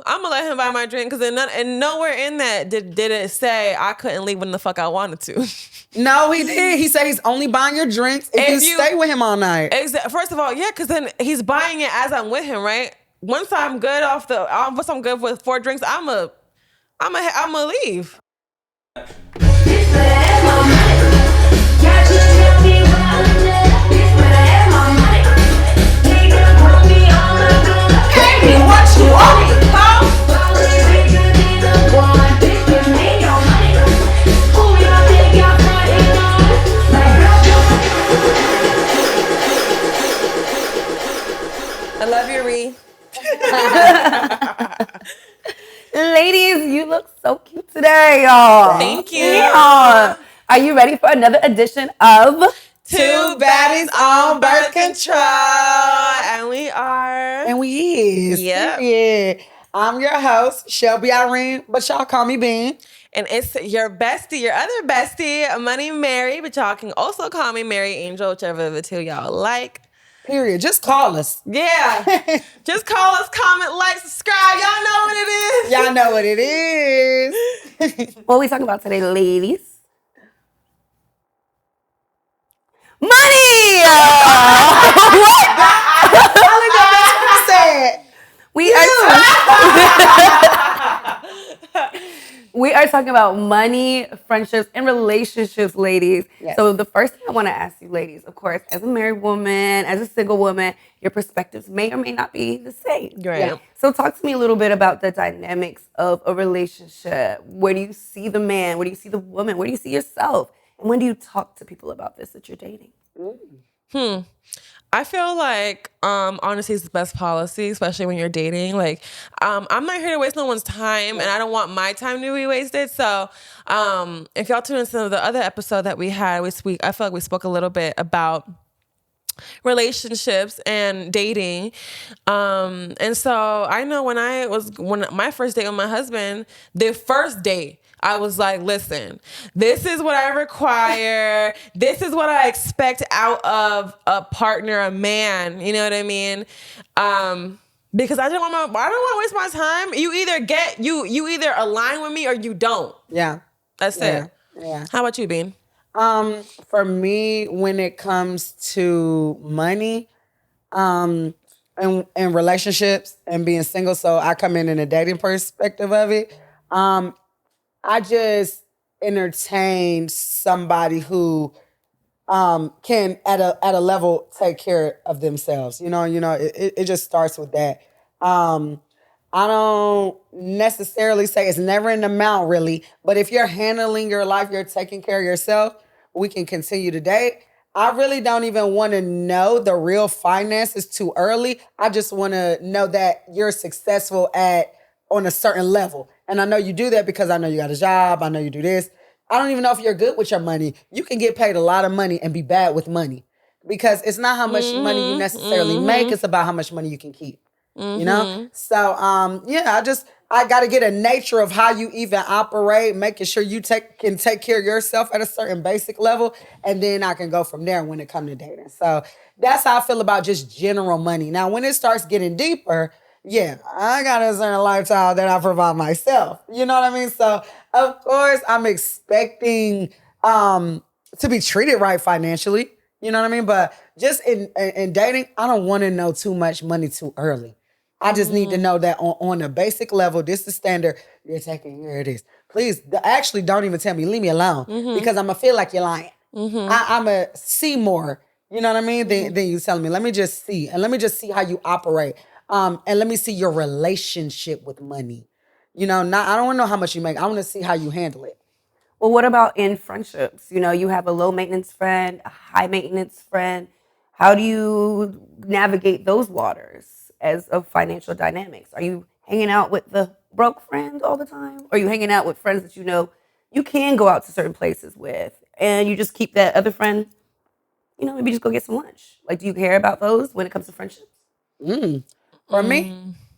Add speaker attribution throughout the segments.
Speaker 1: I'm gonna let him buy my drink because and nowhere in that did it say I couldn't leave when the fuck I wanted to.
Speaker 2: No, he did. He said he's only buying your drinks if you stay with him all night.
Speaker 1: First of all, yeah, because then he's buying it as I'm with him, right? Once I'm good once I'm good with 4 drinks, I'ma leave.
Speaker 2: What you want?
Speaker 1: I love you, Ree.
Speaker 3: Ladies, you look so cute today, y'all.
Speaker 1: Thank you.
Speaker 3: Yeah. Are you ready for another edition of
Speaker 1: Two Baddies on Birth Control? And we are.
Speaker 2: And we is.
Speaker 1: Yep.
Speaker 2: Yeah. I'm your host, Shelby Irene, but y'all call me Bean.
Speaker 1: And it's your bestie, your other bestie, Money Mary, but y'all can also call me Mary Angel, whichever of the two y'all like.
Speaker 2: Period. Just call us.
Speaker 1: Yeah. Just call us, comment, like, subscribe. Y'all know what it is.
Speaker 2: Y'all know what it is.
Speaker 3: what are we talking about today, ladies? Money! We are talking about money, friendships, and relationships, ladies. Yes. So the first thing I want to ask you, ladies, of course, as a married woman, as a single woman, your perspectives may or may not be the same.
Speaker 1: Right. Yeah.
Speaker 3: So talk to me a little bit about the dynamics of a relationship. Where do you see the man? Where do you see the woman? Where do you see yourself? And when do you talk to people about this that you're dating?
Speaker 1: I feel like honesty is the best policy, especially when you're dating. Like, I'm not here to waste no one's time, and I don't want my time to be wasted. So, if y'all tune into the other episode that we had, I feel like we spoke a little bit about relationships and dating. And so I know when my first date with my husband, the first date, I was like, listen, this is what I require. This is what I expect out of a partner, a man. You know what I mean? Because I don't want to waste my time. You either align with me or you don't.
Speaker 2: Yeah.
Speaker 1: That's it.
Speaker 2: Yeah.
Speaker 1: How about you, Bean?
Speaker 2: For me, when it comes to money, and relationships and being single, so I come in a dating perspective of it. I just entertain somebody who can at a level take care of themselves. It just starts with that. I don't necessarily say it's never an amount really, but if you're handling your life, you're taking care of yourself, we can continue to date. I really don't even want to know the real finances too early. I just want to know that you're successful on a certain level. And I know you do that because I know you got a job. I know you do this. I don't even know if you're good with your money. You can get paid a lot of money and be bad with money because it's not how much money you necessarily make. It's about how much money you can keep, you know? So, I got to get a nature of how you even operate, making sure you can take care of yourself at a certain basic level. And then I can go from there when it comes to dating. So that's how I feel about just general money. Now, when it starts getting deeper, yeah, I got a certain lifestyle that I provide myself. You know what I mean? So, of course, I'm expecting to be treated right financially. You know what I mean? But just in dating, I don't want to know too much money too early. I just need to know that on a basic level, this is the standard. You're taking care of this. Please, actually, don't even tell me. Leave me alone because I'm going to feel like you're lying. I'm going to see more, you know what I mean, than you telling me. Let me just see. And let me just see how you operate. And let me see your relationship with money. I don't want to know how much you make. I want to see how you handle it.
Speaker 3: Well, what about in friendships? You have a low maintenance friend, a high maintenance friend. How do you navigate those waters as of financial dynamics? Are you hanging out with the broke friends all the time? Or are you hanging out with friends that you can go out to certain places with and you just keep that other friend, maybe just go get some lunch? Like, do you care about those when it comes to friendships?
Speaker 2: For me,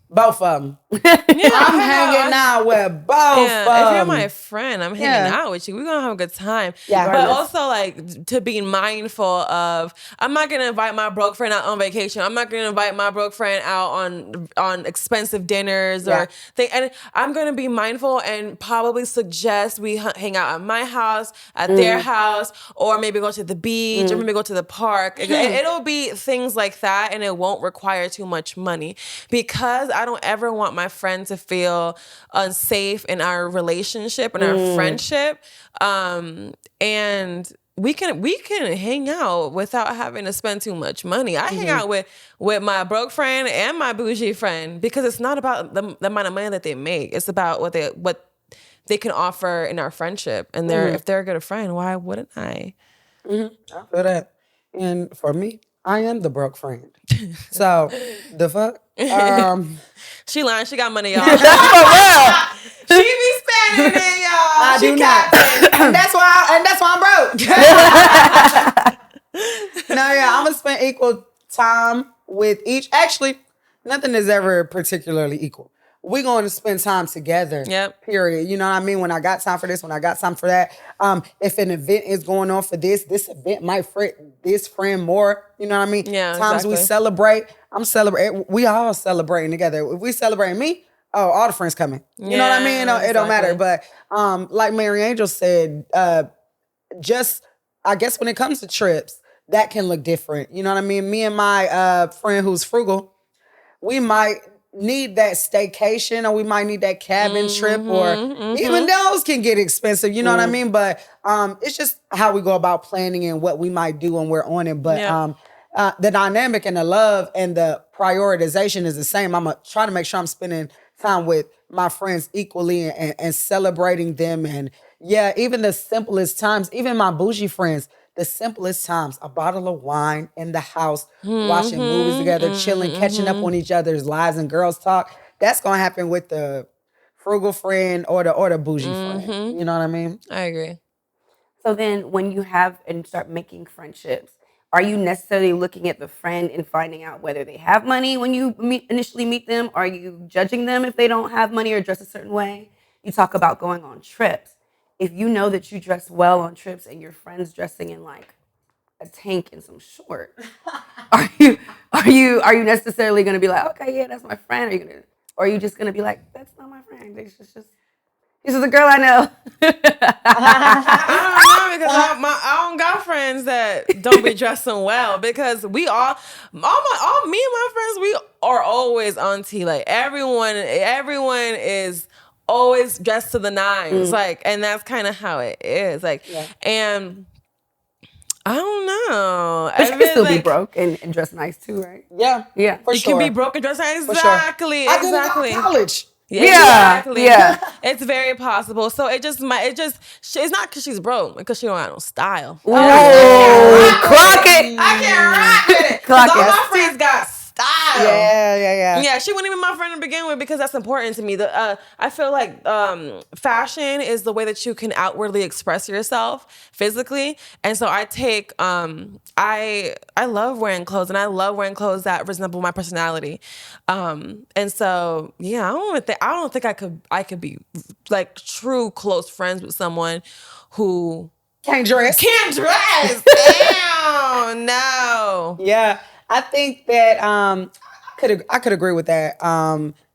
Speaker 2: both of them. I'm hanging out with both.
Speaker 1: If you're my friend, I'm hanging
Speaker 2: yeah.
Speaker 1: out with you. We're gonna have a good time.
Speaker 2: Yeah.
Speaker 1: But
Speaker 3: Regardless.
Speaker 1: also like to be mindful of, I'm not gonna invite my broke friend out on vacation. I'm not gonna invite my broke friend out on expensive dinners or thing. And I'm gonna be mindful and probably suggest we hang out at my house, at their house, or maybe go to the beach, or maybe go to the park. It'll be things like that, and it won't require too much money, because I don't ever want my friend to feel unsafe in our relationship and our friendship. And we can hang out without having to spend too much money. I hang out with my broke friend and my bougie friend, because it's not about the amount of money that they make. It's about what they can offer in our friendship. And if they're a good friend, why wouldn't I?
Speaker 2: I feel that. And for me, I am the broke friend. So the fuck?
Speaker 1: She lying. She got money, y'all.
Speaker 2: For real.
Speaker 1: She be spending it, y'all.
Speaker 2: I do not. And that's why I'm broke. No, yeah, I'm gonna spend equal time with each. Actually, nothing is ever particularly equal. We're going to spend time together.
Speaker 1: Yep.
Speaker 2: Period. You know what I mean? When I got time for this, when I got time for that. If an event is going on for this event might friend this friend more. You know what I mean?
Speaker 1: Yeah.
Speaker 2: Times we celebrate. I'm celebrating. We all celebrating together. If we celebrating me, all the friends coming. You know what I mean? It don't matter. But like Mary Angel said, just I guess when it comes to trips, that can look different. You know what I mean? Me and my friend who's frugal, we might need that staycation, or we might need that cabin trip, or even those can get expensive. You know what I mean? But it's just how we go about planning and what we might do when we're on it. But the dynamic and the love and the prioritization is the same. I'm trying to make sure I'm spending time with my friends equally and celebrating them. And yeah, even the simplest times, even my bougie friends, the simplest times, a bottle of wine in the house, watching movies together, chilling, catching up on each other's lives and girls talk. That's gonna happen with the frugal friend or the bougie friend. You know what I mean?
Speaker 1: I agree.
Speaker 3: So then when you have and start making friendships, are you necessarily looking at the friend and finding out whether they have money when you initially meet them? Are you judging them if they don't have money or dress a certain way? You talk about going on trips. If you know that you dress well on trips and your friend's dressing in like a tank and some shorts, are you necessarily going to be like, okay, yeah, that's my friend? Or are you just going to be like, that's not my friend. This is a girl I know.
Speaker 1: I don't know, because I don't got friends that don't be dressing well, because we all me and my friends, we are always on T. Like everyone is always dressed to the nines. Like, and that's kind of how it is. Like, and I don't know.
Speaker 3: But you can still be broke and dress nice too, right?
Speaker 2: Yeah.
Speaker 3: Yeah.
Speaker 2: For
Speaker 1: You
Speaker 2: sure.
Speaker 1: can be broke and dress nice.
Speaker 2: For sure.
Speaker 1: Exactly.
Speaker 2: I did it in college.
Speaker 1: Exactly.
Speaker 3: Yeah.
Speaker 1: It's very possible. So it's not because she's broke, because she don't have no style.
Speaker 3: Ooh, clock it.
Speaker 1: I can't rock with it.
Speaker 3: Clock
Speaker 1: All
Speaker 3: it.
Speaker 1: my friends got style.
Speaker 2: Yeah.
Speaker 1: Yeah, she wouldn't even be my friend to begin with, because that's important to me. I feel like fashion is the way that you can outwardly express yourself physically, and so I take I love wearing clothes, and I love wearing clothes that resemble my personality, and so yeah, I don't think I could be like true close friends with someone who
Speaker 2: Can't dress.
Speaker 1: Damn, no.
Speaker 2: Yeah, I think that I could agree with that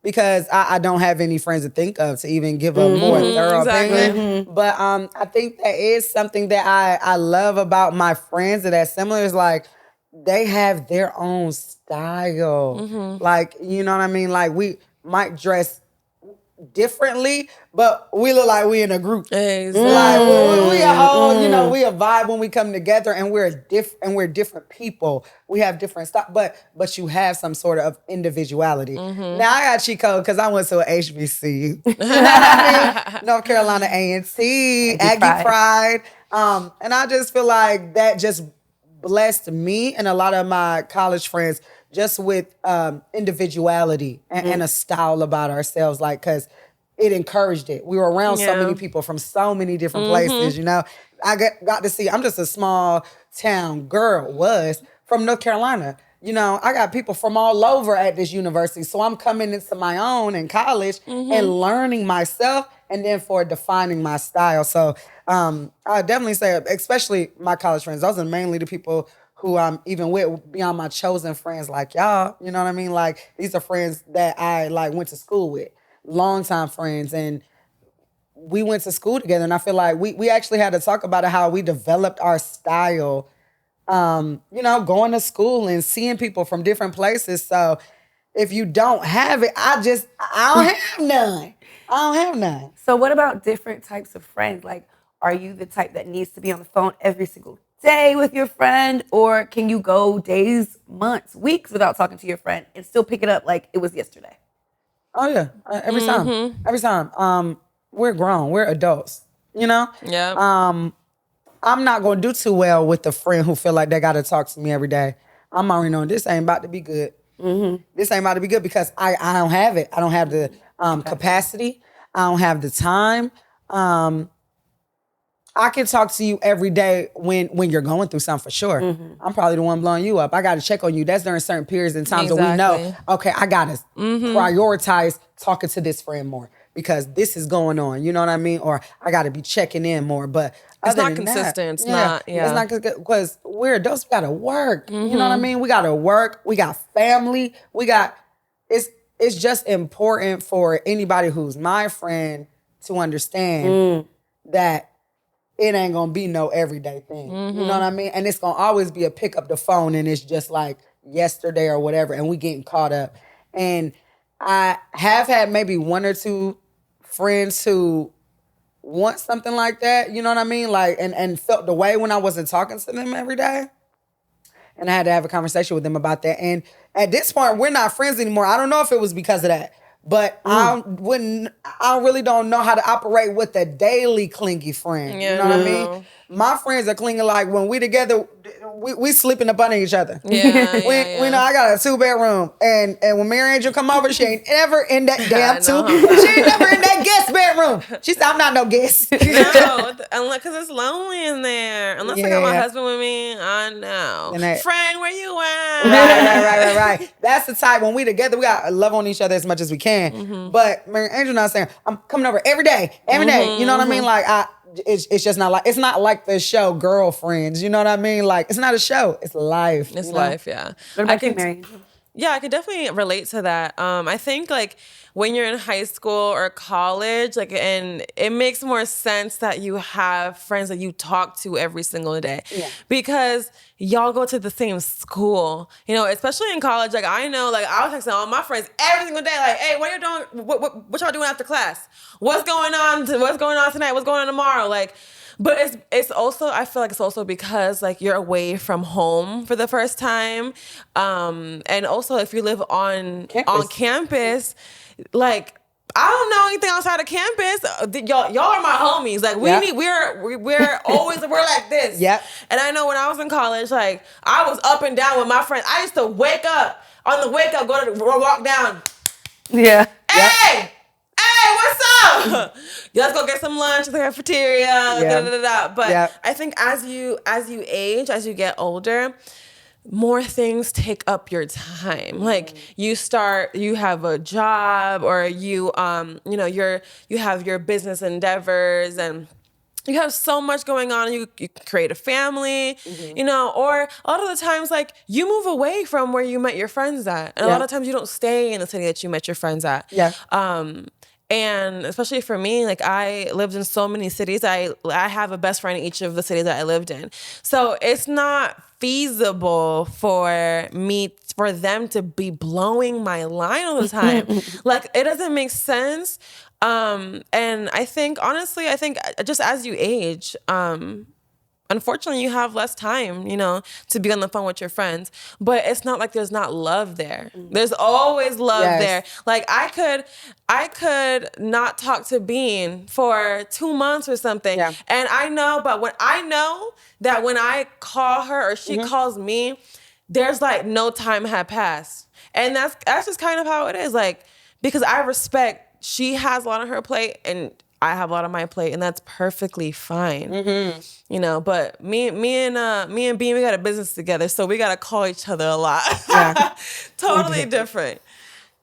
Speaker 2: because I don't have any friends to think of to even give a more thorough opinion. But I think that is something that I love about my friends that's similar. Is like they have their own style. Like, you know what I mean? Like we might dress differently, but we look like we in a group.
Speaker 1: Exactly.
Speaker 2: Like we are all, you know, we a vibe when we come together, and we're different people. We have different stuff, but you have some sort of individuality. Now I got cheat code because I went to an HBCU, you know what I mean? North Carolina A&T, Aggie Pride, and I just feel like that just blessed me and a lot of my college friends just with individuality and a style about ourselves, like, because it encouraged it. We were around so many people from so many different places, you know. I got to see, I'm just a small town girl, was from North Carolina. I got people from all over at this university. So I'm coming into my own in college and learning myself and then for defining my style. So I definitely say, especially my college friends, those are mainly the people who I'm even with beyond my chosen friends like y'all. You know what I mean? Like, these are friends that I went to school with, longtime friends. And we went to school together. And I feel like we actually had to talk about how we developed our style, going to school and seeing people from different places. So if you don't have it, I don't have none. I don't have none.
Speaker 3: So what about different types of friends? Like, are you the type that needs to be on the phone every single day with your friend? Or can you go days, months, weeks without talking to your friend and still pick it up like it was yesterday?
Speaker 2: Oh, yeah. Every time. Every time. We're grown. We're adults.
Speaker 1: Yeah.
Speaker 2: I'm not going to do too well with a friend who feel like they got to talk to me every day. I'm already knowing this ain't about to be good. This ain't about to be good because I don't have it. I don't have the capacity. I don't have the time. I can talk to you every day when you're going through something for sure. I'm probably the one blowing you up. I got to check on you. That's during certain periods and times that we know, okay, I got to prioritize talking to this friend more because this is going on. You know what I mean? Or I got to be checking in more. But
Speaker 1: it's not consistent. It's not,
Speaker 2: It's not because we're adults. We got to work. You know what I mean? We got to work. We got family. It's just important for anybody who's my friend to understand that it ain't gonna be no everyday thing. You know what I mean? And it's gonna always be a pick up the phone and it's just like yesterday or whatever, and we getting caught up. And I have had maybe one or two friends who want something like that, you know what I mean? Like, and felt the way when I wasn't talking to them every day. And I had to have a conversation with them about that. And at this point, we're not friends anymore. I don't know if it was because of that. But I really don't know how to operate with a daily clingy friend.
Speaker 1: Yeah,
Speaker 2: you know what I mean? My friends are clingy like when we together, we sleeping up under each other.
Speaker 1: We
Speaker 2: know I got a 2-bedroom. And when Mary Angel come over, she ain't ever in that damn she ain't never in that guest bedroom. She said, I'm not no guest.
Speaker 1: No, because it's lonely in there. Unless I got my husband with me, I know. Friend, where you at?
Speaker 2: Right. That's the type when we together, we got to love on each other as much as we can. But Mary Angel not saying, I'm coming over every day. You know what I mean? Like, it's just not like, it's not like the show Girlfriends. You know what I mean? Like, it's not a show. It's life.
Speaker 1: It's life, yeah.
Speaker 3: What about you, Mary Angel?
Speaker 1: Yeah, I could definitely relate to that. I think like when you're in high school or college, like, and it makes more sense that you have friends that you talk to every single day because y'all go to the same school, especially in college. Like, I know, like, I was texting all my friends every single day, like, hey, what are you doing? What y'all doing after class? What's going on tonight? What's going on tomorrow? Like, but it's also, I feel like it's also because like you're away from home for the first time. And also if you live on campus, like, I don't know anything outside of campus. Y'all are my homies. Like, we're always, we're like this.
Speaker 2: Yep.
Speaker 1: And I know when I was in college, like, I was up and down with my friends. I used to wake up, walk down.
Speaker 3: Yeah.
Speaker 1: Hey, what's up? Let's go get some lunch at the cafeteria. But I think as you age, as you get older, more things take up your time. Like, you have a job, or you have your business endeavors, and you have so much going on. You create a family, or a lot of the times, like, you move away from where you met your friends at. And a lot of times you don't stay in the city that you met your friends at.
Speaker 2: Yeah.
Speaker 1: And especially for me, like, I lived in so many cities. I have a best friend in each of the cities that I lived in. So it's not feasible for them to be blowing my line all the time. Like, it doesn't make sense. And I think, honestly, just as you age, unfortunately, you have less time, to be on the phone with your friends. But it's not like there's not love there. There's always love there. Like, I could not talk to Bean for 2 months or something. Yeah. And I know that when I call her or she calls me, there's like no time had passed. And that's just kind of how it is. Like, because I respect, she has a lot on her plate, and I have a lot on my plate, and that's perfectly fine. You know, but me and Bean, we got a business together, so we got to call each other a lot.
Speaker 2: Yeah.
Speaker 1: Totally different.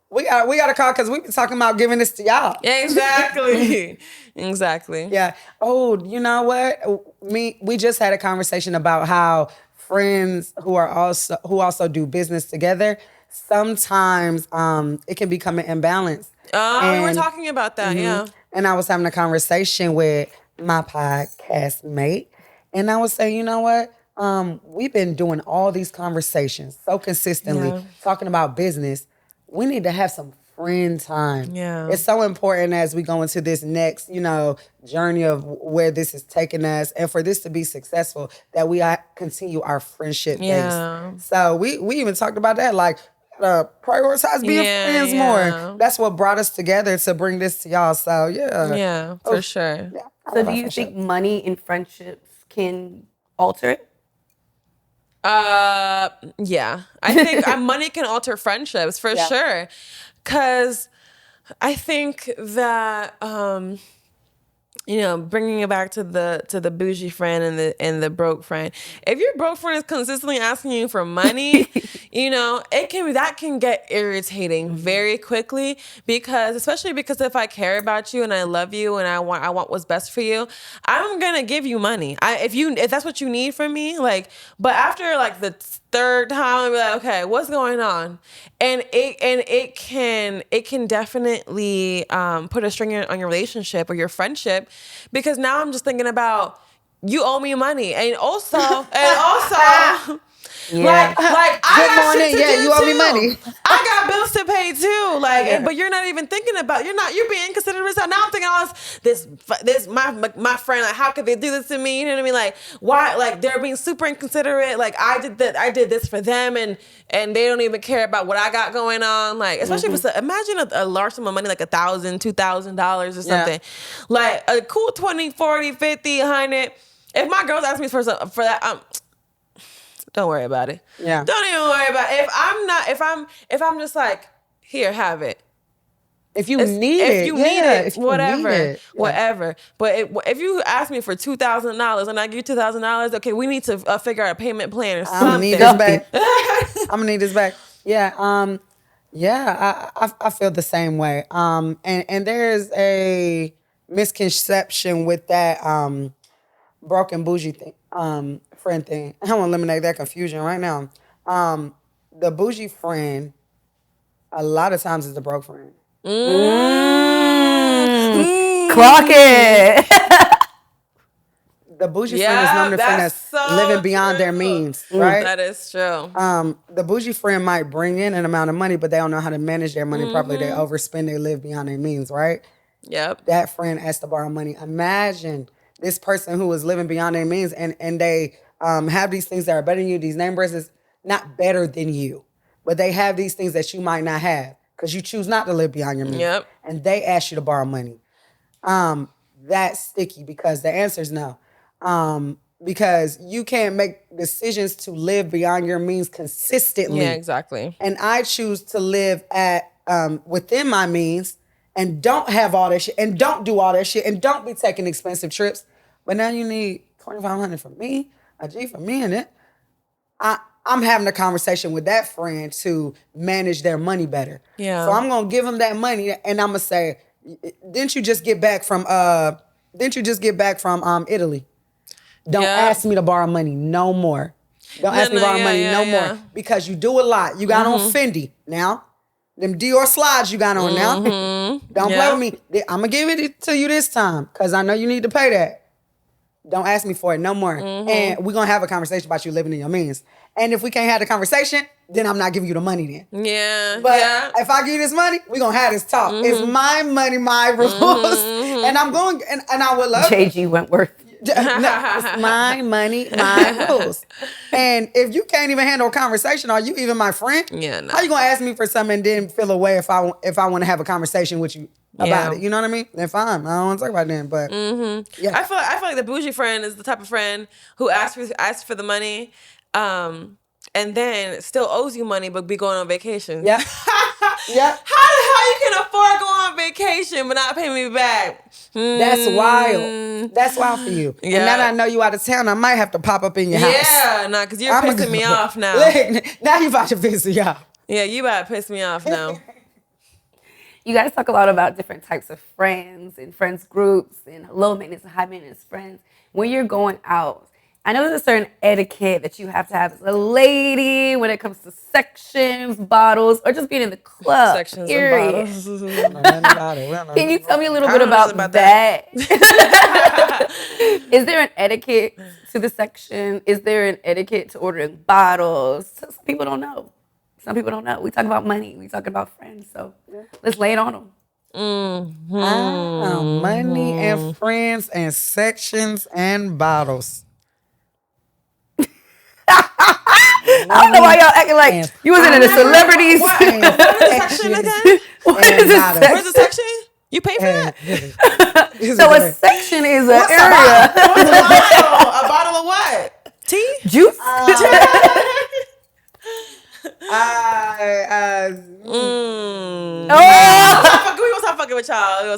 Speaker 2: We got to call because we've been talking about giving this to y'all.
Speaker 1: Exactly. Exactly.
Speaker 2: Yeah. Oh, you know what? We just had a conversation about how friends who also do business together, sometimes it can become an imbalance.
Speaker 1: We were talking about that, yeah.
Speaker 2: And I was having a conversation with my podcast mate, and I was saying, you know what? We've been doing all these conversations so consistently, talking about business. We need to have some friend time.
Speaker 1: Yeah.
Speaker 2: It's so important as we go into this next, journey of where this is taking us, and for this to be successful, that we continue our friendship base. So we even talked about that, like prioritize being friends more. That's what brought us together to bring this to y'all. So
Speaker 1: yeah, for sure.
Speaker 2: Yeah,
Speaker 3: so do you think money in friendships can alter it?
Speaker 1: Yeah. I think money can alter friendships for sure. 'Cause I think that bringing it back to the bougie friend and the broke friend. If your broke friend is consistently asking you for money, that can get irritating very quickly especially because if I care about you and I love you and I want what's best for you, I'm gonna give you money. If that's what you need from me, but after the third time, I'll be like, okay, what's going on? And it can definitely put a string on your relationship or your friendship, because now I'm just thinking about, you owe me money, and also
Speaker 2: Yeah.
Speaker 1: I got shit to do
Speaker 2: you owe me
Speaker 1: too.
Speaker 2: money.
Speaker 1: I got bills to pay too. But you're not even thinking about. You're being considerate. Now I'm thinking, this my friend. How could they do this to me? You know what I mean? Why? They're being super inconsiderate. I did this for them, and they don't even care about what I got going on. Especially if it's imagine a large sum of money, like $1,000, $2,000 or something. A cool 20, 40, 50, 100. If my girls ask me for that, don't worry about it.
Speaker 2: Yeah.
Speaker 1: Don't even worry about it. If I'm just like, here, have it.
Speaker 2: If you need it,
Speaker 1: whatever. But if you ask me for $2,000 and I give you $2,000, okay, we need to figure out a payment plan or something.
Speaker 2: I'm gonna need this back. I'm gonna need this back. Yeah. I feel the same way. And there's a misconception with that broken bougie thing. Friend thing. I want to eliminate that confusion right now. The bougie friend, a lot of times, is the broke friend.
Speaker 3: Clock it.
Speaker 2: The bougie friend is normally the friend that's so living beyond their means, right?
Speaker 1: That is true.
Speaker 2: The bougie friend might bring in an amount of money, but they don't know how to manage their money properly. They overspend, they live beyond their means, right?
Speaker 1: Yep.
Speaker 2: That friend has to borrow money. Imagine this person who is living beyond their means, and they have these things that are better than you. These name brands is not better than you, but they have these things that you might not have because you choose not to live beyond your means.
Speaker 1: Yep.
Speaker 2: And they ask you to borrow money. That's sticky because the answer is no. Because you can't make decisions to live beyond your means consistently.
Speaker 1: Yeah, exactly.
Speaker 2: And I choose to live at within my means and don't have all that shit and don't do all that shit and don't be taking expensive trips. But now you need $2,500 from me, a G for me, and it. I'm having a conversation with that friend to manage their money better.
Speaker 1: Yeah.
Speaker 2: So I'm gonna give them that money, and I'm gonna say, didn't you just get back from Italy? Don't ask me to borrow money no more. Don't ask me to borrow money no more because you do a lot. You got on Fendi now. Them Dior slides you got on now. Don't play with me. I'm gonna give it to you this time because I know you need to pay that. Don't ask me for it no more. And we're gonna have a conversation about you living in your means. And if we can't have the conversation, then I'm not giving you the money then.
Speaker 1: Yeah.
Speaker 2: But if I give you this money, we're gonna have this talk. It's my money, my rules. And I'm going and I would love
Speaker 3: JG Wentworth.
Speaker 2: It's my money, my rules. And if you can't even handle a conversation, are you even my friend?
Speaker 1: Yeah, no.
Speaker 2: How you gonna ask me for something and then feel away if I want to have a conversation with you about it? You know what I mean? Then fine. I don't want to talk about it then. But yeah,
Speaker 1: I feel like the bougie friend is the type of friend who asks for the money, and then still owes you money but be going on vacation.
Speaker 2: Yeah. Yeah.
Speaker 1: How the hell you can afford to go on vacation but not pay me back?
Speaker 2: That's wild. That's wild for you.
Speaker 1: Yeah.
Speaker 2: And now that I know you out of town, I might have to pop up in your house.
Speaker 1: Yeah, nah, because you're pissing me off now.
Speaker 2: Look, now you about to piss me off.
Speaker 1: Yeah, you about to piss me off now.
Speaker 3: You guys talk a lot about different types of friends and friends groups and low maintenance and high maintenance friends. When you're going out, I know there's a certain etiquette that you have to have as a lady when it comes to sections, bottles, or just being in the club.
Speaker 1: Sections
Speaker 3: period.
Speaker 1: and bottles.
Speaker 3: Can you tell me a little bit about that? Is there an etiquette to the section? Is there an etiquette to ordering bottles? Some people don't know. Some people don't know. We talk about money. We talk about friends. So let's lay it on them.
Speaker 2: Money and friends and sections and bottles.
Speaker 3: I don't know why y'all acting like you was in the celebrities.
Speaker 1: What is the section again? Where's the section? You pay for that?
Speaker 3: So a section is an area.
Speaker 1: What's a bottle? A bottle of what? Tea?
Speaker 3: Juice?
Speaker 1: We gonna stop fucking with y'all.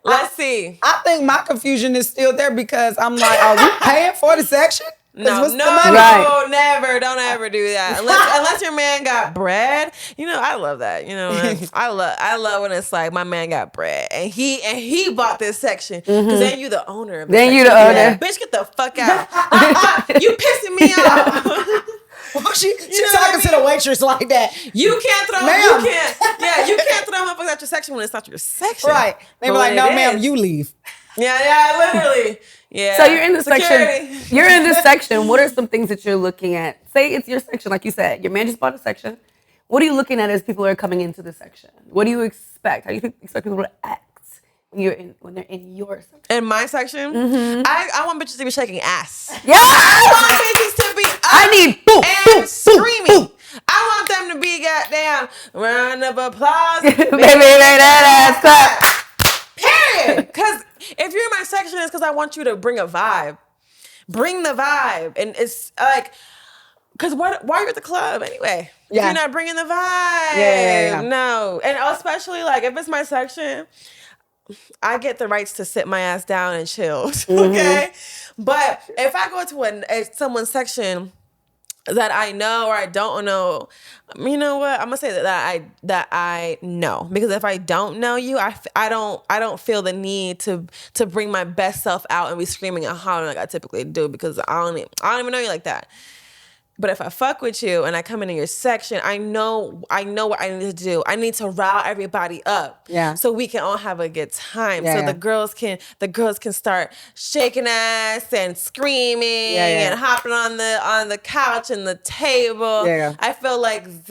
Speaker 1: Let's see.
Speaker 2: I think my confusion is still there because I'm like, are we paying for the section?
Speaker 1: No,
Speaker 3: Right.
Speaker 1: never. Don't ever do that. Unless your man got bread. You know, I love that. You know, I love when it's like my man got bread and he bought this section because then you the owner of it.
Speaker 3: Then you the owner.
Speaker 1: Yeah. Bitch, get the fuck out. You pissing me off.
Speaker 2: Well, she's talking to the waitress like that.
Speaker 1: You can't throw.
Speaker 2: Ma'am.
Speaker 1: You can't throw motherfuckers out your section when it's not your section.
Speaker 2: Right. They be like, no, ma'am, you leave.
Speaker 1: Yeah, literally. Yeah.
Speaker 3: So you're in the
Speaker 1: Security.
Speaker 3: section. You're in this section. What are some things that you're looking at? Say it's your section, like you said. Your man just bought a section. What are you looking at as people are coming into the section? What do you expect? How do you expect people to act when they're in your section?
Speaker 1: In my section, I want bitches to be shaking ass.
Speaker 3: Yeah.
Speaker 1: I want bitches to be up
Speaker 3: I need boom,
Speaker 1: and screaming. I want them to be goddamn round of applause. Baby,
Speaker 3: that ass clap.
Speaker 1: Period. Because if you're in my section, it's because I want you to bring a vibe. Bring the vibe. And it's like, because why are you at the club anyway? If you're not bringing the vibe.
Speaker 2: Yeah.
Speaker 1: No. And especially like if it's my section, I get the rights to sit my ass down and chill. Okay? But if I go to someone's section that I know or I don't know, you know what? I'm gonna say that I know, because if I don't know you, I don't feel the need to bring my best self out and be screaming and hollering like I typically do, because I don't even know you like that. But if I fuck with you and I come into your section, I know what I need to do. I need to rile everybody up, so we can all have a good time. The girls can start shaking ass and screaming and hopping on the couch and the table. I feel like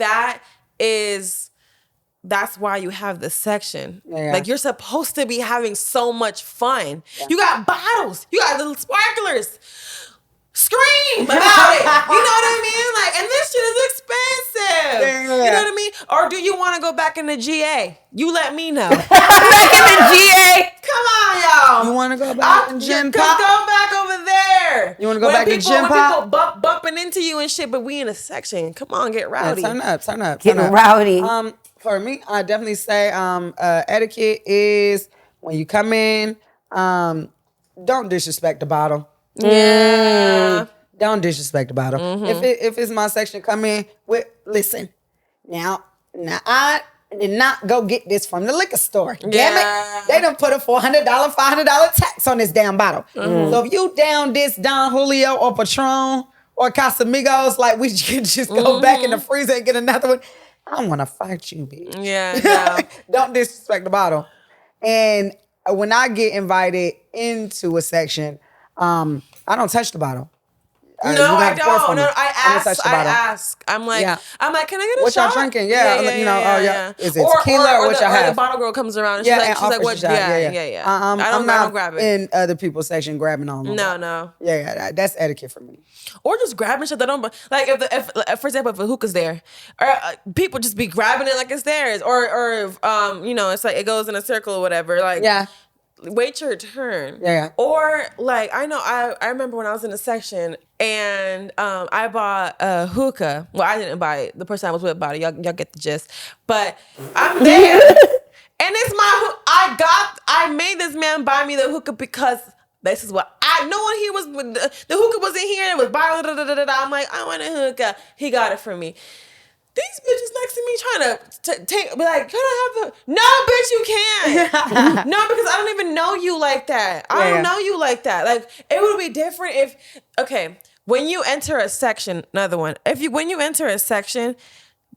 Speaker 1: that's why you have this section. Like you're supposed to be having so much fun. You got bottles, you got little sparklers. Scream about it. You know what I mean? Like, and this shit is expensive. You know what I mean? Or do you want to go back in the GA? You let me know.
Speaker 3: Back in the GA.
Speaker 1: Come on, y'all.
Speaker 2: You want to go back in Gym Pop?
Speaker 1: Go back over there.
Speaker 2: You want to go back to Gym Pop?
Speaker 1: People bumping into you and shit, but we in a section. Come on, get rowdy.
Speaker 2: Turn up.
Speaker 3: Getting rowdy.
Speaker 2: For me, I definitely say etiquette is when you come in, don't disrespect the bottle.
Speaker 1: Yeah.
Speaker 2: Don't disrespect the bottle. If it's my section, come in with, listen. Now I did not go get this from the liquor store. Damn it. They done put a $400, $500 tax on this damn bottle. So if you down this Don Julio or Patron or Casamigos, like we can just go back in the freezer and get another one. I want to fight you, bitch.
Speaker 1: Yeah.
Speaker 2: Don't disrespect the bottle. And when I get invited into a section, I don't touch the bottle.
Speaker 1: No, I don't. No, I ask. I'm like, can I get a
Speaker 2: what
Speaker 1: shot?
Speaker 2: What y'all drinking? Yeah. Is it tequila or what y'all have?
Speaker 1: The bottle girl comes around and she's like, what? Yeah.
Speaker 2: I'm not
Speaker 1: grab it.
Speaker 2: in other people's section grabbing on them.
Speaker 1: No.
Speaker 2: Yeah, that's etiquette for me.
Speaker 1: Or just grabbing shit that don't, like if for example, if a hookah's there, or people just be grabbing it like it's theirs, or it's like it goes in a circle or whatever. Like wait your turn.
Speaker 2: Yeah.
Speaker 1: Or like I remember when I was in a section and I bought a hookah. Well, I didn't buy it. The person I was with bought it. Y'all get the gist. But I'm there. And it's I made this man buy me the hookah because this is what I know. When he was the hookah was in here, it was buying. I'm like, I want a hookah. He got it for me. These bitches next to me trying to take, be like, can I have the? No, bitch, you can't. No, because I don't even know you like that. I don't know you like that. Like, it would be different if, okay, when you enter a section, another one. When you enter a section,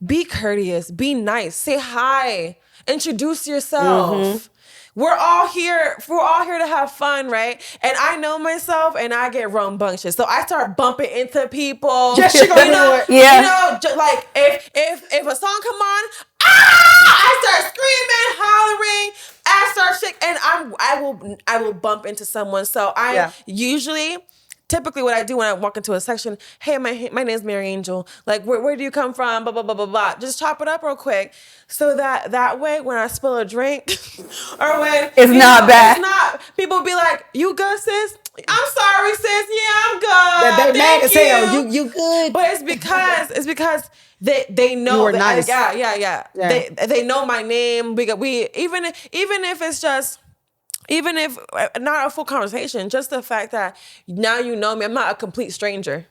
Speaker 1: be courteous, be nice, say hi, introduce yourself. We're all here to have fun, right? And I know myself, and I get rambunctious, so I start bumping into people.
Speaker 2: Yes, she gonna do it.
Speaker 3: Yeah.
Speaker 1: You know, just like if a song come on, I start screaming, hollering, I start shaking, and I will bump into someone. So I usually. Typically, what I do when I walk into a section, hey, my name's Mary Angel. Like, where do you come from? Blah, blah, blah, blah, blah. Just chop it up real quick. So that way, when I spill a drink, or when...
Speaker 3: It's not bad.
Speaker 1: It's not... People be like, you good, sis? I'm sorry, sis. Yeah, I'm good.
Speaker 2: They mad as hell.
Speaker 1: Thank
Speaker 2: You good?
Speaker 1: But it's because they know...
Speaker 2: You were nice.
Speaker 1: Yeah. They know my name. We even if it's just... Even if not a full conversation, just the fact that now you know me, I'm not a complete stranger.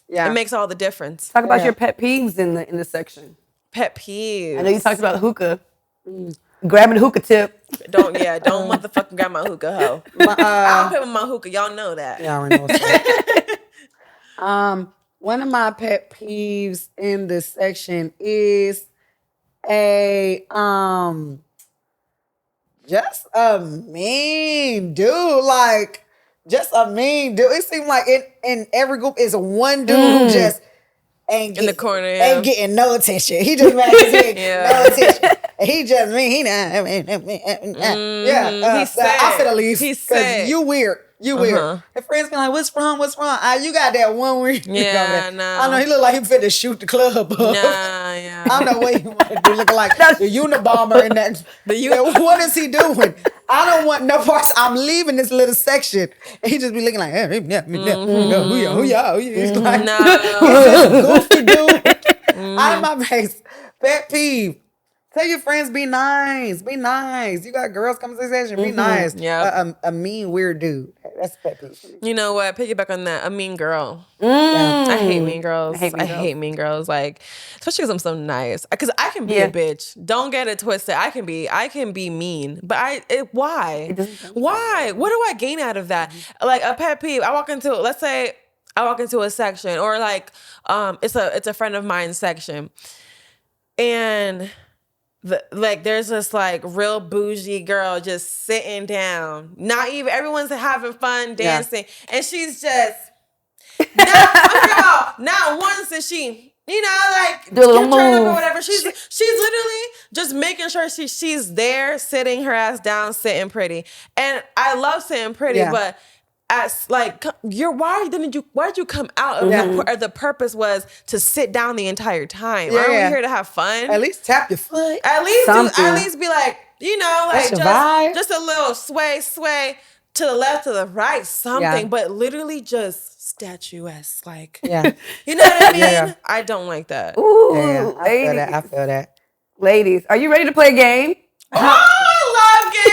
Speaker 1: Yeah, it makes all the difference.
Speaker 3: Talk about your pet peeves in the section.
Speaker 1: Pet peeves.
Speaker 3: I know you talked about hookah. Grabbing the hookah tip.
Speaker 1: Don't motherfucking grab my hookah, hoe. I don't play with my hookah. Y'all know that.
Speaker 2: Yeah, I already know what's one of my pet peeves in this section is just a mean dude. Like, just a mean dude. It seems like in every group is one dude who just ain't
Speaker 1: in the corner,
Speaker 2: ain't getting no attention. He just mad because he ain't no attention. And he just mean. He not.
Speaker 1: He's sad.
Speaker 2: I finna leave.
Speaker 1: He's sad.
Speaker 2: You weird. You weird. His friends be like, what's wrong? You got that one weird.
Speaker 1: Yeah, no.
Speaker 2: I know he look like he finna shoot the club up.
Speaker 1: Yeah.
Speaker 2: I don't know what he want to do. Looking like the Unabomber in that. What is he doing? I don't want no parts. I'm leaving this little section. And he just be looking like, who y'all? He's like, he's this goofy dude. Out of my face. Pet peeve. Tell your friends, be nice. Be nice. You got girls coming to the session, be nice.
Speaker 1: Yeah.
Speaker 2: A mean, weird dude. That's a pet peeve.
Speaker 1: You know what? Piggyback on that. A mean girl. I hate mean girls. I hate mean girls. Like, especially because I'm so nice. Because I can be a bitch. Don't get it twisted. I can be mean. But why? Why? What do I gain out of that? Like a pet peeve. Let's say I walk into a section, or like it's a friend of mine's section, and there's this like real bougie girl just sitting down. Not even everyone's having fun dancing, and she's just not once is she, like
Speaker 3: do a little
Speaker 1: turn
Speaker 3: move
Speaker 1: up or whatever. She's literally just making sure she's there, sitting her ass down, sitting pretty. And I love sitting pretty, but as like why did you come out of the purpose was to sit down the entire time? Aren't we here to have fun?
Speaker 2: At least tap your foot.
Speaker 1: At least be like, like just a little sway to the left, to the right, something, but literally just statuesque, like, you know what I mean? Yeah. I don't like that.
Speaker 3: Ooh,
Speaker 2: I feel that.
Speaker 3: Ladies, are you ready to play a game?
Speaker 1: Oh, I love games.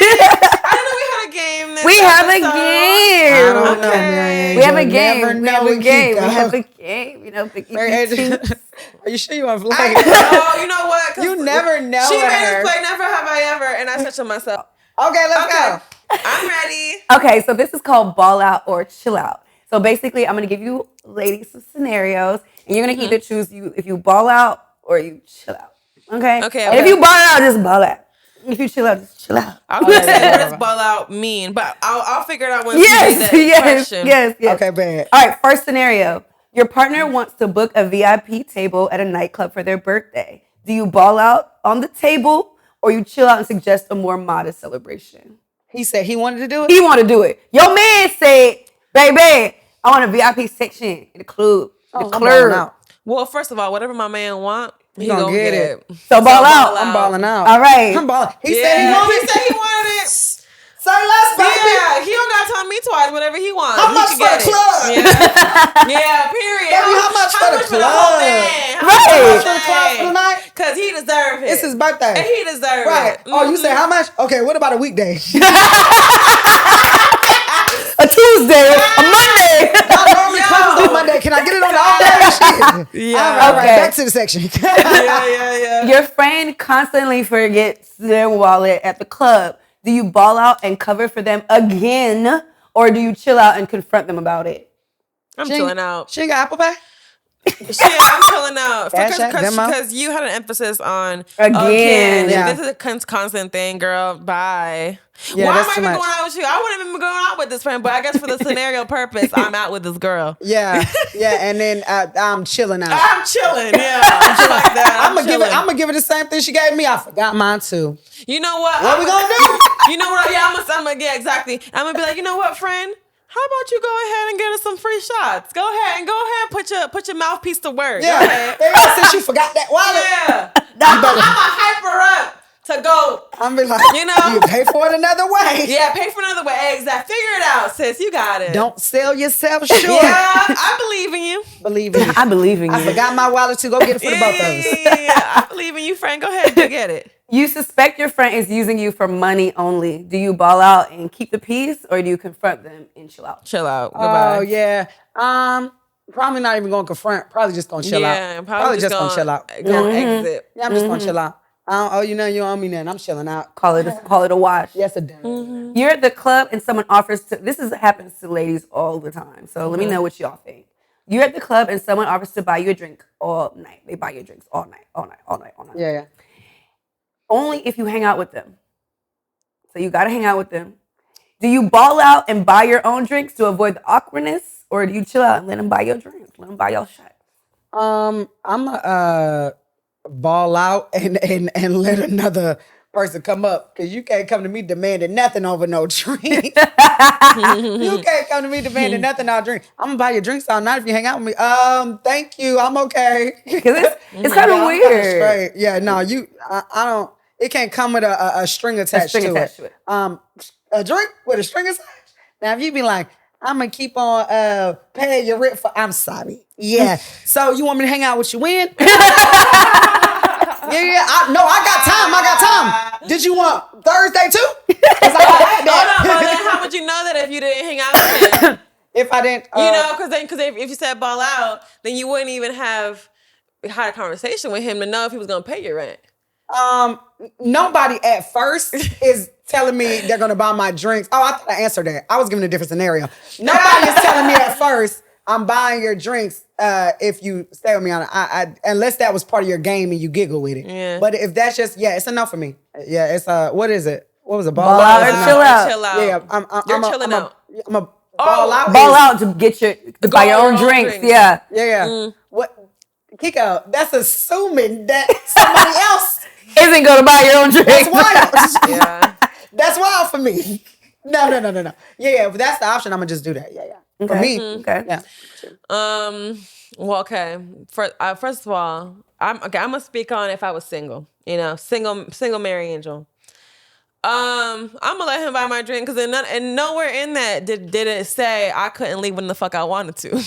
Speaker 1: I didn't know we had a game.
Speaker 3: We have a game.
Speaker 2: I don't know, Mary.
Speaker 3: We have a game. We have a game.
Speaker 2: Are you sure you want to play?
Speaker 1: Oh, you know what?
Speaker 2: You never know.
Speaker 1: She made us play Never Have I Ever, and I said to myself,
Speaker 2: okay, let's go.
Speaker 1: I'm ready.
Speaker 3: Okay, so this is called Ball Out or Chill Out. So basically, I'm going to give you ladies some scenarios, and you're going to either choose if you ball out or you chill out. Okay? And if you ball out, just ball out. If you chill out, just chill out.
Speaker 1: I was going to say, what does ball out mean? But I'll figure it out once you say that question.
Speaker 3: Yes.
Speaker 2: Okay, bad.
Speaker 3: All right, first scenario. Your partner wants to book a VIP table at a nightclub for their birthday. Do you ball out on the table or you chill out and suggest a more modest celebration?
Speaker 2: He said he wanted to do it?
Speaker 3: He wanted to do it. Your man said, baby, I want a VIP section in the club.
Speaker 1: Well, first of all, whatever my man want, he
Speaker 2: gonna get it.
Speaker 3: So ball out.
Speaker 2: I'm balling out.
Speaker 3: All right.
Speaker 2: I'm balling. He said he wanted it.
Speaker 1: Say let's
Speaker 2: baby.
Speaker 1: buys whatever he wants.
Speaker 2: How much for the club?
Speaker 1: Yeah, period.
Speaker 2: Baby, how much for the club?
Speaker 1: whole man? How
Speaker 2: Much for the club for the night?
Speaker 1: Because he deserves it.
Speaker 2: It's his birthday.
Speaker 1: And he deserves
Speaker 2: Right.
Speaker 1: it.
Speaker 2: Oh, you say how much? Okay, what about a weekday?
Speaker 3: A Tuesday, a Monday.
Speaker 2: I normally close on Monday. Can I get it on all day? Shit.
Speaker 1: Yeah.
Speaker 2: All right,
Speaker 3: Okay.
Speaker 2: back to the section.
Speaker 1: Yeah.
Speaker 3: Your friend constantly forgets their wallet at the club. Do you ball out and cover for them again, or do you chill out and confront them about it?
Speaker 1: I'm chilling out.
Speaker 2: She ain't got Apple Pay?
Speaker 1: Shit, I'm chilling out.
Speaker 2: Cash App, Venmo?
Speaker 1: Because you had an emphasis on
Speaker 3: Again.
Speaker 2: Yeah.
Speaker 1: This is a constant thing, girl. Bye.
Speaker 2: Yeah,
Speaker 1: Why am
Speaker 2: that's
Speaker 1: I
Speaker 2: too
Speaker 1: even
Speaker 2: much.
Speaker 1: going out with you? I wouldn't even be going out with this friend, but I guess for the scenario purpose, I'm out with this girl.
Speaker 2: Yeah, and then I'm chilling out.
Speaker 1: I'm chilling. Yeah, I'm chilling like that.
Speaker 2: I'm gonna give it the same thing she gave me. I forgot mine too.
Speaker 1: You know what?
Speaker 2: What we gonna do?
Speaker 1: You know what? Yeah, I'm gonna yeah, exactly. I'm gonna be like, you know what, friend? How about you go ahead and get us some free shots? Go ahead and put your mouthpiece to work. Go
Speaker 2: Yeah,
Speaker 1: ahead.
Speaker 2: since you forgot that wallet,
Speaker 1: Yeah. I'm gonna hype her up to go.
Speaker 2: I'm be like,
Speaker 1: You know?
Speaker 2: you pay for it another way.
Speaker 1: Yeah, pay for another way. Exactly. Figure it out, sis. You got it.
Speaker 2: Don't sell yourself short.
Speaker 1: Yeah, I believe in you.
Speaker 2: Believe in me.
Speaker 3: I believe in you.
Speaker 2: I forgot my wallet too. Go get it for the both of us.
Speaker 1: Yeah, I believe in you, friend. Go ahead and go get it.
Speaker 3: You suspect your friend is using you for money only. Do you ball out and keep the peace, or do you confront them and chill out?
Speaker 1: Chill out. Goodbye.
Speaker 2: Oh yeah. Probably not even gonna confront. Probably just gonna chill out.
Speaker 1: Yeah,
Speaker 2: Probably just gonna chill out.
Speaker 1: Gonna exit.
Speaker 2: Yeah, I'm just gonna chill out. I don't owe you nothing. You don't owe me nothing. I'm chilling out.
Speaker 3: Call it a wash.
Speaker 2: Yes, it does.
Speaker 3: You're at the club and someone offers to. Happens to ladies all the time. So let me know what y'all think. You're at the club and someone offers to buy you a drink all night. They buy you drinks all night.
Speaker 2: Yeah.
Speaker 3: Only if you hang out with them. So you gotta hang out with them. Do you ball out and buy your own drinks to avoid the awkwardness, or do you chill out and let them buy your drinks? Let them buy your shots.
Speaker 2: I'm a ball out and let another person come up, because you can't come to me demanding nothing over no drink. You can't come to me demanding nothing on drink. I'm gonna buy your drinks all night if you hang out with me. Thank you. I'm okay.
Speaker 3: Because it's kind of
Speaker 2: I'm kinda
Speaker 3: weird.
Speaker 2: straight. Yeah, no, I don't. It can't come with a string attached to it. A drink with a string attached. Now, if you be like, I'm gonna keep on paying your rent for. I'm sorry. Yeah. So you want me to hang out with you when? Yeah. I got time. Did you want Thursday too?
Speaker 1: But then how would you know that if you didn't hang out with him?
Speaker 2: If I didn't,
Speaker 1: You know, because if you said ball out, then you wouldn't even have had a conversation with him to know if he was gonna pay your rent.
Speaker 2: Nobody at first is telling me they're gonna buy my drinks. Oh, I thought I answered that. I was giving a different scenario. Nobody is telling me at first, I'm buying your drinks if you stay with me on it. Unless that was part of your game and you giggle with it.
Speaker 1: Yeah.
Speaker 2: But if that's just, it's enough for me. Yeah, it's what is it? What was it?
Speaker 3: Ball out or chill out?
Speaker 1: Chill out.
Speaker 2: Yeah,
Speaker 1: You're chilling out.
Speaker 2: I'm a ball out.
Speaker 3: Ball out to buy your own drinks. Yeah.
Speaker 2: Yeah. What, Kiko? That's assuming that somebody else
Speaker 3: Isn't going to buy your own drinks.
Speaker 2: That's wild.
Speaker 1: Yeah.
Speaker 2: That's wild for me. No. Yeah, if that's the option, I'm gonna just do that. Yeah. For me,
Speaker 3: Okay.
Speaker 2: yeah.
Speaker 1: Well, okay. First of all, I'm gonna speak on if I was single. You know, single Mary Angel. I'm gonna let him buy my drink because and nowhere in that did it say I couldn't leave when the fuck I wanted to.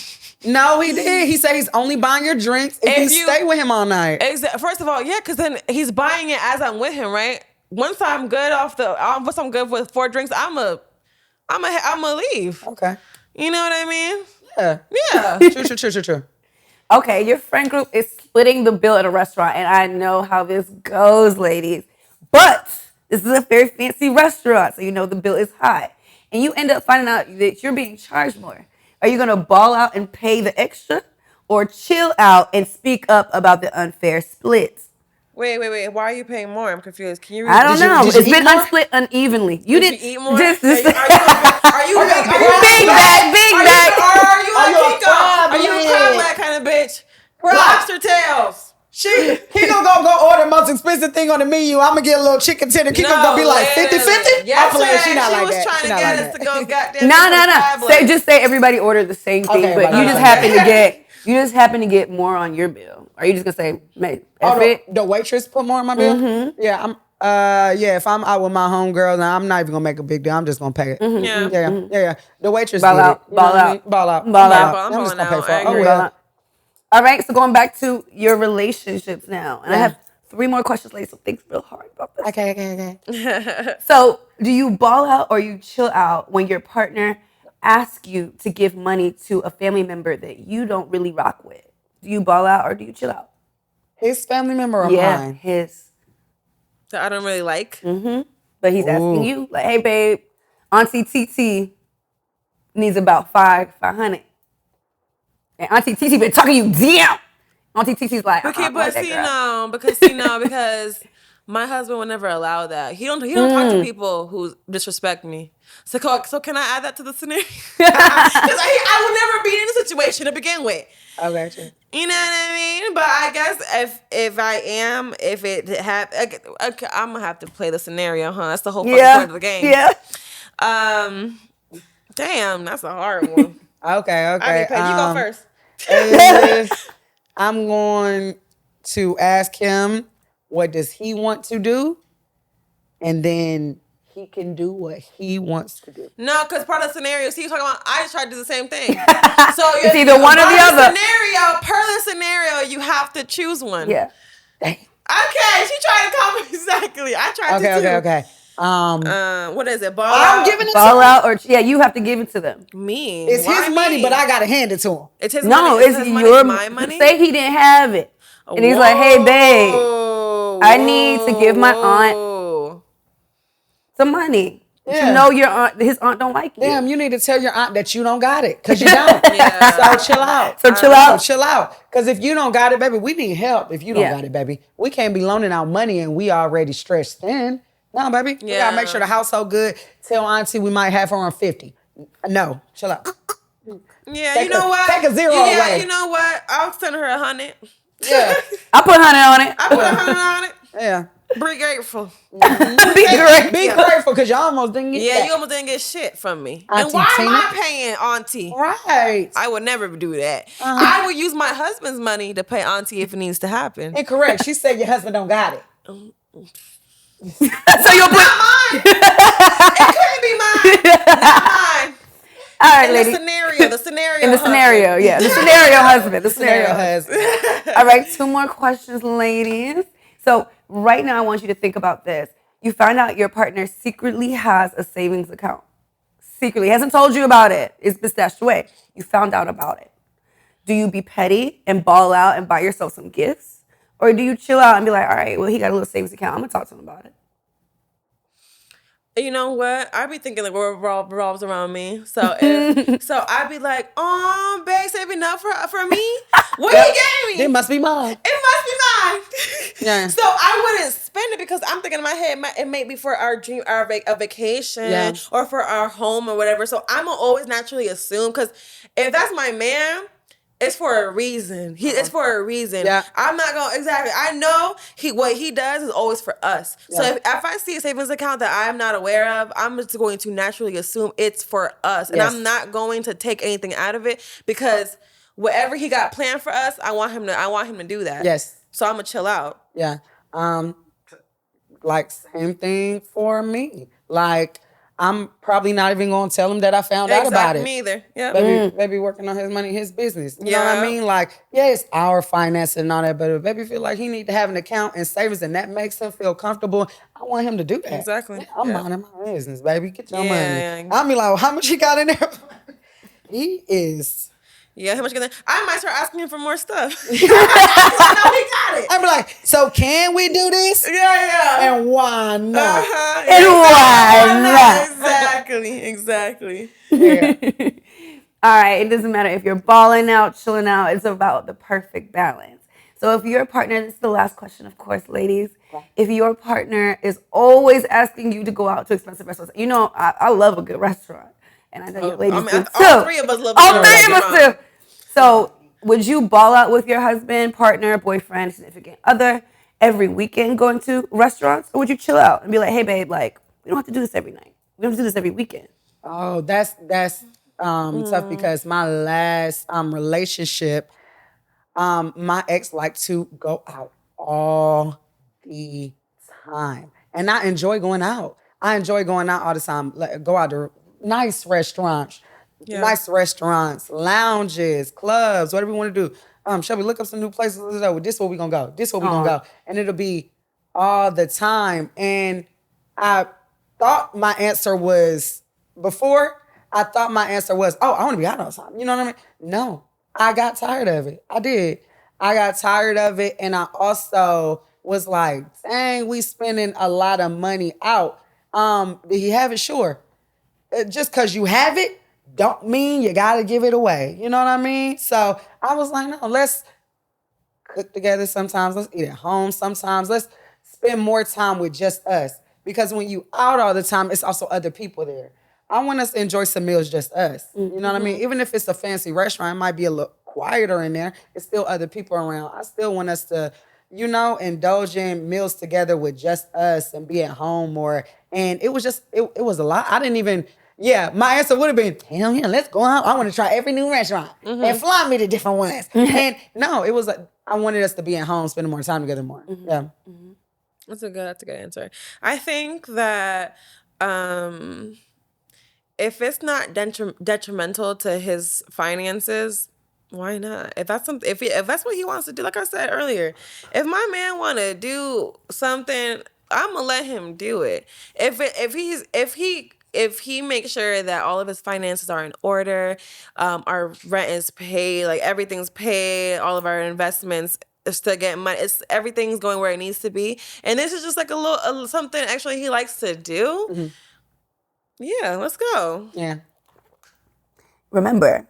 Speaker 2: No, he did. He said he's only buying your drinks if you stay with him all night.
Speaker 1: First of all, yeah, because then he's buying it as I'm with him, right? Once I'm good once I'm good with 4 drinks, I'm leave.
Speaker 2: Okay.
Speaker 1: You know what I mean?
Speaker 2: Yeah.
Speaker 1: Yeah.
Speaker 2: True.
Speaker 3: Okay, your friend group is splitting the bill at a restaurant, and I know how this goes, ladies. But this is a very fancy restaurant, so you know the bill is high. And you end up finding out that you're being charged more. Are you going to ball out and pay the extra, or chill out and speak up about the unfair splits?
Speaker 1: Wait. Why are you paying more? I'm confused. Can you?
Speaker 3: I don't know.
Speaker 2: did you
Speaker 3: It's
Speaker 2: eat
Speaker 3: been
Speaker 2: more?
Speaker 3: unsplit unevenly.
Speaker 1: Did you eat more?
Speaker 3: Are you
Speaker 1: Big
Speaker 3: big bag?
Speaker 1: Are you
Speaker 2: Are you a
Speaker 1: a Kiko?
Speaker 2: crab
Speaker 1: Are you a
Speaker 2: leg?
Speaker 1: crab kind of bitch?
Speaker 2: Crab.
Speaker 1: Lobster tails.
Speaker 2: He gonna go order the most expensive thing on the menu. I'm gonna get a little chicken tender. Kiko's gonna be like 50-50. I'm playing. She not like
Speaker 1: was
Speaker 2: that.
Speaker 1: trying
Speaker 2: She
Speaker 1: to
Speaker 2: not
Speaker 1: get
Speaker 2: like
Speaker 1: us to
Speaker 2: that.
Speaker 1: go goddamn.
Speaker 3: No. Just say everybody ordered the same thing,
Speaker 2: Okay,
Speaker 3: but you
Speaker 2: everybody
Speaker 3: just happen to get more on your bill. Are you just gonna say, "Mate, F it"?
Speaker 2: The waitress put more on my bill. Yeah, Yeah, if I'm out with my homegirl, now I'm not even gonna make a big deal. I'm just gonna pay it. Yeah. The waitress
Speaker 3: Ball
Speaker 2: did
Speaker 3: out,
Speaker 2: it. You
Speaker 3: ball
Speaker 2: know what I
Speaker 3: out,
Speaker 2: mean? Ball out.
Speaker 3: ball
Speaker 2: Ball
Speaker 3: out.
Speaker 2: out.
Speaker 1: I'm
Speaker 2: I'm just
Speaker 1: balling
Speaker 2: gonna pay
Speaker 1: out.
Speaker 2: for
Speaker 1: I
Speaker 2: it. Oh
Speaker 1: agree.
Speaker 2: well.
Speaker 3: All right, so going back to your relationships now, and I
Speaker 2: Yeah.
Speaker 3: have 3 more questions later, so think real hard about this.
Speaker 2: Okay.
Speaker 3: So, do you ball out or you chill out when your partner asks you to give money to a family member that you don't really rock with? Do you ball out or do you chill out?
Speaker 2: His family member or
Speaker 3: Yeah,
Speaker 2: mine?
Speaker 3: his.
Speaker 1: That I don't really like.
Speaker 3: But he's asking you, like, hey, babe, Auntie TT needs about 500. And Auntie TT been talking you down. Auntie TT's like,
Speaker 1: Okay,
Speaker 3: go
Speaker 1: but
Speaker 3: ahead,
Speaker 1: see,
Speaker 3: girl.
Speaker 1: no, because my husband would never allow that. He don't talk to people who disrespect me. So can I add that to the scenario? Because I would never be in a situation to begin with.
Speaker 2: Okay, true.
Speaker 1: You know what I mean? But I guess if it okay, I'm gonna have to play the scenario, huh? That's the whole fucking point of the game.
Speaker 3: Yeah.
Speaker 1: Damn, that's a hard one.
Speaker 2: Okay.
Speaker 1: I mean, Paige, you go first.
Speaker 2: I'm going to ask him what does he want to do, and then he can do what he wants to do.
Speaker 1: No, because part of the scenario, see, you're talking about, I just tried to do the same thing. So
Speaker 3: It's either one or the other.
Speaker 1: Per the scenario, you have to choose one.
Speaker 3: Yeah.
Speaker 2: Dang.
Speaker 1: Okay, she tried to call me exactly. I tried to too.
Speaker 2: Okay.
Speaker 1: What is it? Ball
Speaker 2: I'm
Speaker 1: out?
Speaker 2: giving it
Speaker 3: Ball
Speaker 2: to him.
Speaker 3: out or, yeah, you have to give it to them.
Speaker 1: Me.
Speaker 2: It's
Speaker 1: Why
Speaker 2: his money,
Speaker 1: me?
Speaker 2: but I gotta hand it to him.
Speaker 1: It's his
Speaker 3: No,
Speaker 1: money.
Speaker 3: it's
Speaker 1: his
Speaker 3: your
Speaker 1: money. My money.
Speaker 3: Say he didn't have it. And he's like, hey, babe, I need to give my aunt some money.
Speaker 2: Yeah.
Speaker 3: You know your aunt, his aunt don't like you.
Speaker 2: Damn, you need to tell your aunt that you don't got it, because you don't.
Speaker 1: Yeah.
Speaker 2: So chill out. Chill out. Because if you don't got it, baby, we need help. If you don't got it, baby, we can't be loaning out money and we already stretched thin. No, baby. We gotta make sure the household good. Tell auntie we might have her on 50. No, chill out.
Speaker 1: Yeah, you know what?
Speaker 2: Take a zero away.
Speaker 1: You know what? I'll send her 100.
Speaker 2: Yeah.
Speaker 3: I put 100 on it.
Speaker 1: I put 100 on it.
Speaker 2: Yeah.
Speaker 1: Be grateful.
Speaker 2: Be grateful because you almost didn't get that.
Speaker 1: You almost didn't get shit from me.
Speaker 2: Auntie
Speaker 1: and why
Speaker 2: Tina?
Speaker 1: am I paying Auntie?
Speaker 2: Right.
Speaker 1: I would never do that. I would use my husband's money to pay Auntie if it needs to happen.
Speaker 2: Incorrect. She said your husband don't got it.
Speaker 3: So you'll put
Speaker 1: Mine. It couldn't be mine. Not mine.
Speaker 3: all right,
Speaker 1: In
Speaker 3: lady.
Speaker 1: the scenario. The scenario.
Speaker 3: In the scenario, yeah. The scenario husband. The scenario
Speaker 2: husband.
Speaker 3: All right, 2 more questions, ladies. So right now I want you to think about this. You find out your partner secretly has a savings account. Secretly. Hasn't told you about it. It's been stashed away. You found out about it. Do you be petty and ball out and buy yourself some gifts? Or do you chill out and be like, all right, well, he got a little savings account. I'm going to talk to him about it.
Speaker 1: You know what? I be thinking the world revolves around me. So so I'd be like, oh, babe, save enough for me? What you gave me?
Speaker 2: It must be mine.
Speaker 1: It must be mine.
Speaker 2: Yeah.
Speaker 1: So I wouldn't spend it because I'm thinking in my head, it may be for our dream, a vacation or for our home or whatever. So I'm gonna always naturally assume, because if that's my man, it's for a reason. It's for a reason.
Speaker 2: Yeah.
Speaker 1: I'm not gonna exactly. I know what he does is always for us. So if I see a savings account that I'm not aware of, I'm just going to naturally assume it's for us, and I'm not going to take anything out of it, because whatever he got planned for us, I want him to do that.
Speaker 2: Yes.
Speaker 1: So I'm gonna chill out.
Speaker 2: Yeah. Like same thing for me. Like I'm probably not even gonna tell him that I found out about it.
Speaker 1: Me either. Yeah.
Speaker 2: Baby working on his money, his business. You know what I mean? Like, yeah, it's our finances and all that, but if baby feel like he need to have an account and savings and that makes him feel comfortable, I want him to do that.
Speaker 1: Exactly.
Speaker 2: Yeah, I'm minding my business, baby. Get your money.
Speaker 1: Yeah.
Speaker 2: I'll be like, well, how much he got in there? He is.
Speaker 1: Yeah, how much can I might start asking him for more stuff. I know he got it.
Speaker 2: I'd be like, so can we do this?
Speaker 1: Yeah.
Speaker 2: And why not?
Speaker 3: And why not?
Speaker 1: Exactly.
Speaker 2: Yeah.
Speaker 3: All right, it doesn't matter if you're balling out, chilling out. It's about the perfect balance. So if your partner, this is the last question, of course, ladies. If your partner is always asking you to go out to expensive restaurants, you know, I love a good restaurant. And I know you ladies do too.
Speaker 1: All 3 of us love
Speaker 3: All 3 of us do. So would you ball out with your husband, partner, boyfriend, significant other every weekend going to restaurants? Or would you chill out and be like, hey, babe, like, we don't have to do this every night. We don't have to do this every weekend.
Speaker 2: Oh, that's tough, because my last relationship, my ex liked to go out all the time. And I enjoy going out. I enjoy going out all the time. Go out to nice restaurants, lounges, clubs, whatever we want to do. Shall we look up some new places? This is where we gonna go. This is where we gonna go. And it'll be all the time. And I thought my answer was before. I thought my answer was, oh, I want to be out all the time. You know what I mean? No, I got tired of it. I did. I got tired of it, and I also was like, dang, we spending a lot of money out. Do you have it? Sure. Just because you have it, don't mean you got to give it away. You know what I mean? So I was like, no, let's cook together sometimes. Let's eat at home sometimes. Let's spend more time with just us. Because when you out all the time, it's also other people there. I want us to enjoy some meals just us. You know what I mean? Even if it's a fancy restaurant, it might be a little quieter in there. It's still other people around. I still want us to, indulge in meals together with just us and be at home more. And it was just, it was a lot. I didn't even, my answer would have been, hell yeah, let's go out. I want to try every new restaurant and fly me to different ones. And no, it was like, I wanted us to be at home, spending more time together more. Yeah.
Speaker 1: That's a good answer. I think that if it's not detrimental to his finances, why not? If that's if that's what he wants to do, like I said earlier, if my man want to do something, I'm gonna let him do it. If he makes sure that all of his finances are in order, our rent is paid, like everything's paid, all of our investments is to get money, everything's going where it needs to be, and this is just like a little something extra he likes to do. Yeah, let's go.
Speaker 2: Yeah.
Speaker 3: Remember,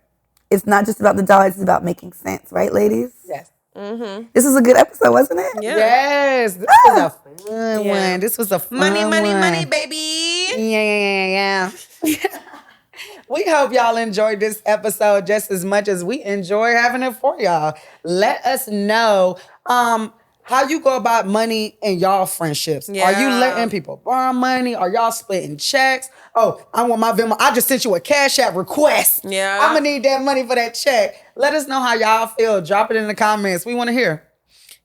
Speaker 3: it's not just about the dollars, it's about making sense, right, ladies?
Speaker 2: Yes.
Speaker 3: This was a good episode, wasn't it?
Speaker 1: Yeah.
Speaker 2: Yes. This was a fun one. This was a fun
Speaker 1: money,
Speaker 2: one.
Speaker 1: baby.
Speaker 2: Yeah. We hope y'all enjoyed this episode just as much as we enjoy having it for y'all. Let us know how you go about money in y'all friendships.
Speaker 1: Yeah.
Speaker 2: Are you letting people borrow money? Are y'all splitting checks? Oh, I want my Venmo. I just sent you a Cash App request.
Speaker 1: Yeah.
Speaker 2: I'm going to need that money for that check. Let us know how y'all feel. Drop it in the comments. We want to hear.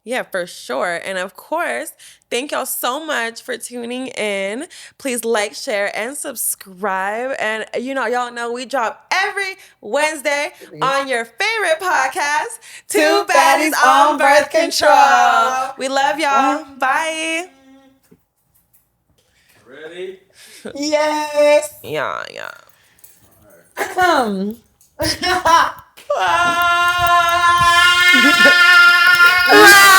Speaker 1: Yeah, for sure. And of course, thank y'all so much for tuning in. Please like, share, and subscribe. And y'all know we drop every Wednesday on your favorite podcast, Two Baddies on Birth Control. We love y'all. Bye.
Speaker 4: Ready?
Speaker 2: Yes.
Speaker 1: Yeah.
Speaker 2: Ah!